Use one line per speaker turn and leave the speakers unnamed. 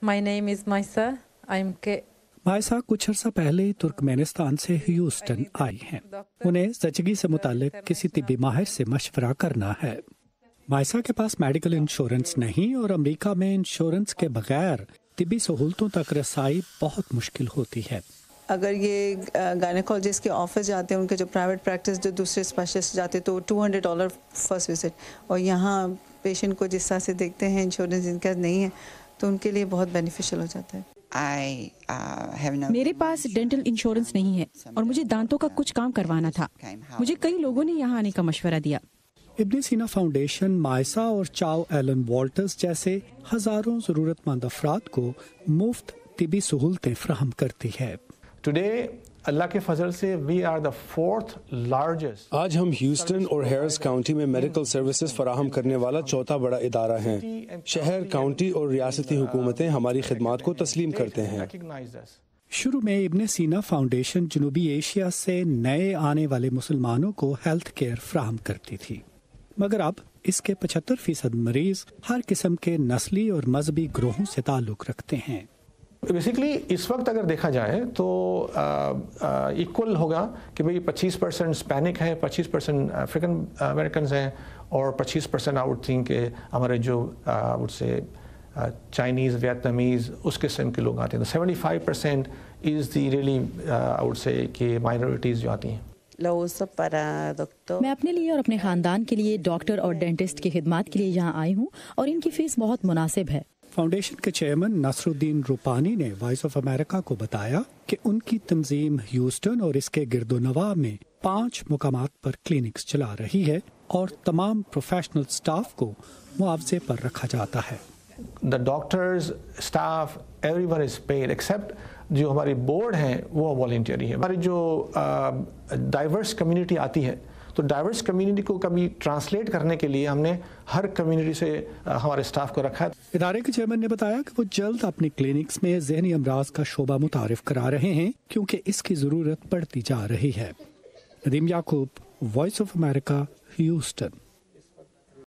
My name is Maisa. I'm
مائسا کچھ عرصہ پہلے ہی ترکمینستان سے ہیوسٹن آئی ہیں. انہیں زچگی سے متعلق کسی طبی ماہر سے مشورہ کرنا ہے. مائسا کے پاس میڈیکل انشورنس نہیں اور امریکہ میں انشورنس کے بغیر طبی سہولتوں تک رسائی بہت مشکل ہوتی ہے.
اگر یہ گائنیکالوجسٹ کے آفس جاتے ہیں، ان کے جو پرائیویٹ پریکٹس جو دوسرے اسپیشلسٹ جاتے تو $200 فرسٹ وزٹ، اور یہاں پیشنٹ کو جس طرح سے دیکھتے ہیں انشورنس جن کا نہیں ہے تو ان کے لیے بہت بینیفیشل ہو جاتا ہے.
میرے پاس ڈینٹل انشورنس نہیں ہے اور مجھے دانتوں کا کچھ کام کروانا تھا. مجھے کئی لوگوں نے یہاں آنے کا مشورہ دیا.
ابن سینا فاؤنڈیشن مائسا اور چاؤ ایلن والٹرز جیسے ہزاروں ضرورت مند افراد کو مفت طبی سہولتیں فراہم کرتی ہے.
ٹوڈے اللہ کے فضل سے we are the fourth largest.
آج ہم ہیوسٹن اور ہیرس کاؤنٹی میں میڈیکل سروسز فراہم کرنے والا چوتھا بڑا ادارہ ہیں. شہر، کاؤنٹی اور ریاستی حکومتیں ہماری خدمات کو تسلیم کرتے ہیں.
شروع میں ابن سینا فاؤنڈیشن جنوبی ایشیا سے نئے آنے والے مسلمانوں کو ہیلتھ کیئر فراہم کرتی تھی، مگر اب اس کے 75% مریض ہر قسم کے نسلی اور مذہبی گروہوں سے تعلق رکھتے ہیں.
بیسیکلی اس وقت اگر دیکھا جائے تو ایکول ہوگا کہ بھئی 25% اسپینک ہے، 25% افریقن امریکنز ہیں اور 25% آئی وڈ تھنک کہ ہمارے جو وڈ سے چائنیز، ویتنامیز اس قسم کے لوگ آتے ہیں. تو 75% از دی ریئلی آئی وڈ سے کہ مائنورٹیز جو آتی ہیں.
میں اپنے لیے اور اپنے خاندان کے لیے ڈاکٹر اور ڈینٹسٹ کی خدمات کے لیے یہاں آئی ہوں اور ان کی فیس بہت مناسب ہے.
فاؤنڈیشن کے چیئرمین نصر الدین روپانی نے وائس آف امریکہ کو بتایا کہ ان کی تنظیم ہیوسٹن اور اس کے گرد و نواح میں 5 مقامات پر کلینکس چلا رہی ہے اور تمام پروفیشنل سٹاف کو معاوضے پر رکھا جاتا ہے.
The doctors, staff, everyone is paid except جو ہماری بورڈ ہیں وہ والنٹیری ہے. ہماری جو ڈائیورس کمیونٹی آتی ہے تو ڈائیورس کمیونٹی کو کبھی ٹرانسلیٹ کرنے کے لیے ہم نے ہر کمیونٹی سے ہمارے اسٹاف کو رکھا ہے.
ادارے کے چیئرمین نے بتایا کہ وہ جلد اپنی کلینکس میں ذہنی امراض کا شعبہ متعارف کرا رہے ہیں کیونکہ اس کی ضرورت بڑھتی جا رہی ہے. ندیم یعقوب، وائس آف امریکہ، ہیوسٹن.